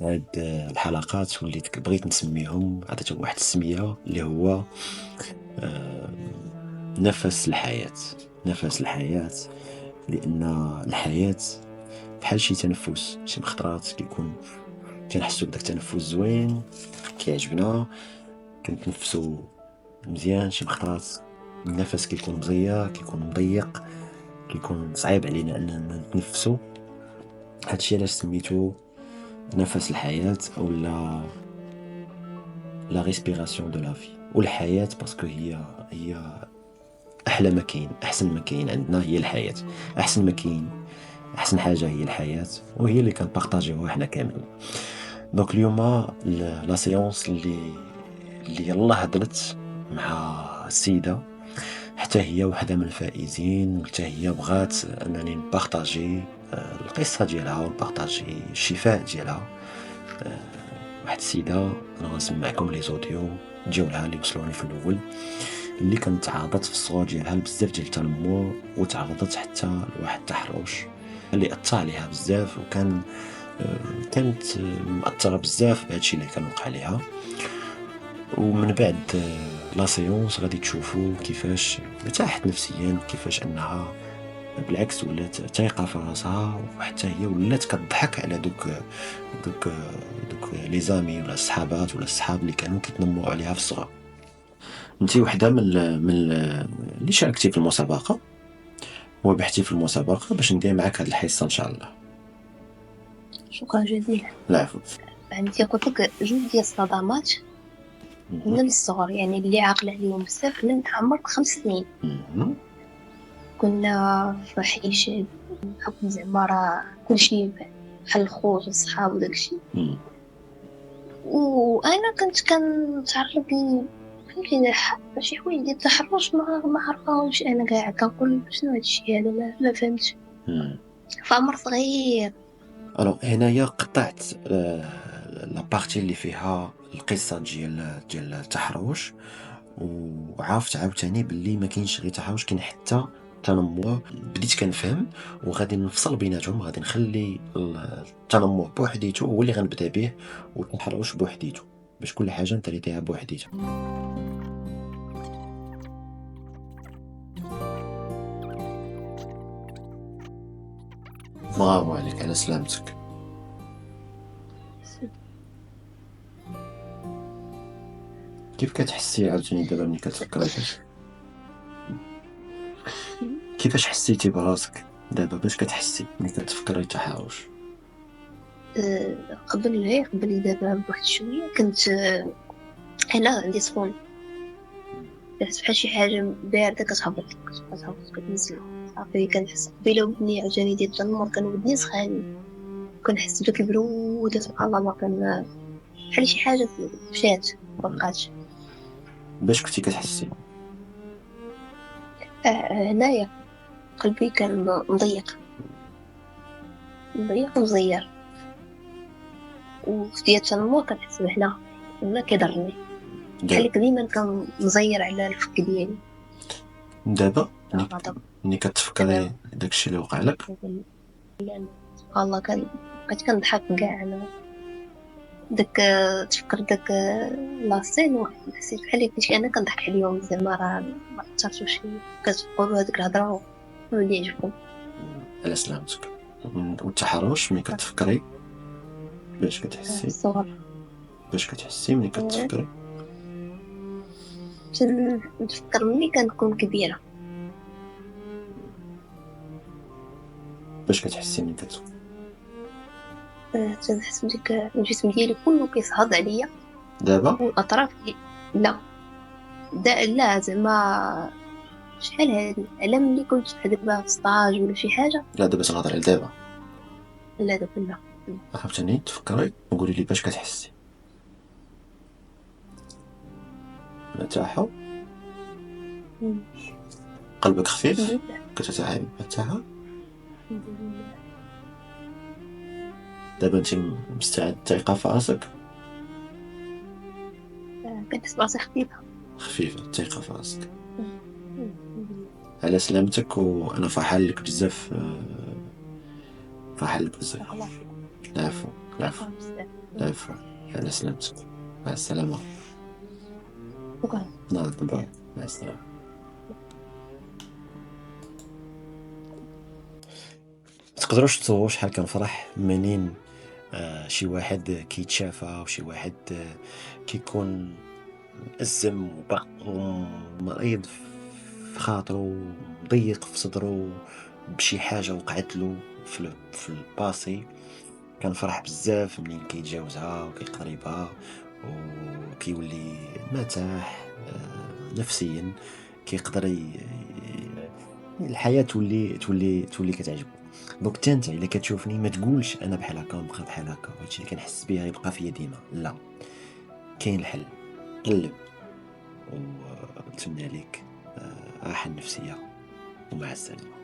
هاد الحلقات وليت بغيت نسميهم، عطيتهم واحد السمية اللي هو آه، نفس الحياة. نفس الحياة، لأن الحياة بحال شي تنفس. شي خطرات كيكون كنحسو بداك التنفس زوين كيعجبنا، كنتنفسو مزيان. شي خطرات النفس كيكون مزير، كيكون مضيق، كيكون صعيب علينا اننا نتنفسو. هادشي علاش سميتو نفس الحياة او لا ريسبيراسيون دو لا في. والحياة باسكو هي احلى ما كاين، احسن ما كاين عندنا هي الحياة. احسن ما كاين، احسن حاجة هي الحياة، وهي اللي كنبارطاجيوها حنا كاملين. دونك اليوم لا سيونس اللي يلا هضرت مع السيدة، حتى هي وحدة من الفائزين، وحتى هي بغات انني نبارطاجي القصة ديالها ونبارطاجي الشفاء ديالها. واحد السيدة انا غنسمعكم لي زوديو ديالها اللي وصلوني في الاول، اللي كانت تعرضت في الصغر ديالها بزاف ديال التنمر، وتعرضت حتى لواحد التحرش اللي اثر عليها بزاف، وكان كانت مأثرة بزاف بهادشي اللي كان وقع ليها. ومن بعد لا سيونس غادي تشوفوا كيفاش ارتاحت نفسيا، كيفاش انها بالعكس ولات تايقه في راسها، وحتى هي ولات كتضحك على دوك لي زامي ولا الصحابات ولا الصحاب اللي كانوا كيتنمروا عليها في الصغر. انت وحده اللي شاركتي في المسابقه وربحتي في المسابقه، باش ندير معك هذه الحصه ان شاء الله. شكرا جزيلا. العفو. عندي قلت لك جوج ديال الصدمات من الصغر، يعني اللي عاقل عليهم بزاف. من عمرك 5 سنين كنا في حيش بحكم زعما راه كلشي بحال الخوت والصحاب وداكشي، وانا كنت كنتعرض فهمتيني شي حوايج ديال التحرش ما عرفاهمش. انا كاع كنقول شنو هادشي هذا، ما فهمتش. فعمر صغير. الو هنايا قطعت لا بارتي اللي فيها القصه ديال التحرش، وعرفت عاوتاني باللي ما كاينش غير تحرش، كاين حتى تنمر. بديت كنفهم وغادي نفصل بيناتهم، غادي نخلي التنمر بوحديتو هو اللي غنبدا به، والتحرش بوحديتو، باش كل حاجه نتريتيها بوحديتها. برافو عليك، على سلامتك. كيف كتحسي عاوتاني دابا ملي كتفكري فيه؟ كيفاش حسيتي براسك دابا؟ باش كتحسي ملي كتفكري التحرش؟ قبل دابا بواحد شويه كنت انا عندي سخون، كنحس بحال شي حاجه بارده كتهبط كتنزل صافي. كنحس قبيله ودني عجاني ديال التنمر، كان ودني سخانين، كنحس بداك البروده سبحان الله، ما كان بحال شي حاجه مشات مبقاتش. باش كنتي كتحسي؟ هنايا قلبي كان مضيق ومزير، وفي ديال التنمر كنحس بحنا ما كيضرني، بحال ديما كان مزير على الفك ديالي. دابا غضب ملي كتفكري داكشي اللي وقع لك؟ سبحان الله بقيت كنضحك كاع انا. داك تفكر داك لاسين، حسيت بحال كنت انا كنضحك عليهم زعما راه ما اثرتوش فيا. كتقولوا هذيك الهضره واللي يعجبكم. على سلامتك. والتحرش ملي كتفكري باش كتحسي؟ الصغر باش كتحسي ملي كتفكري؟ نتفكر ملي كنكون كبيره. باش كتحسي ملي كتفكري؟ تنحس بديك الجسم ديالي كله كيصهد عليا، دابا والاطراف لا لا زعما شحال هادي على ملي كنت دابا في ستاج ولا شي حاجه. لا دابا تنهضر على دابا. لا دابا لا. عاوتاني تفكري وقولي لي باش كتحسي. مرتاحه؟ قلبك خفيف؟ كتتعب مرتاحه؟ دابا انت مستعد تايقه في راسك؟ كنحس براسي خفيفه تايقه في راسك. على سلامتك، وانا فرحان لك بزاف. فرحان لك بزاف. العفو. العفو. شكرا بزاف. العفو. على سلامتك. مع السلامة. شكرا. نهار طبعا. مع السلامة. متقدروش تصوروا شحال كنفرح منين شي واحد كيتشافى وشي واحد كيكون مأزم ومريض في خاطرو، مضيق في صدرو بشي حاجة وقعت له في الباسي. كنفرح بزاف منين كيتجاوزها وكيقريبها وكيولي مرتاح نفسيا، كيقدر الحياة تولي كتعجبو. دونك حتى انت الا كتشوفني ما تقولش انا بحال هكا نبقى بحال هكا هادشي اللي كنحس بيه يبقى فيا ديما، لا، كاين الحل. قلب. ونتمنى لك راحة نفسية ومع السلامة.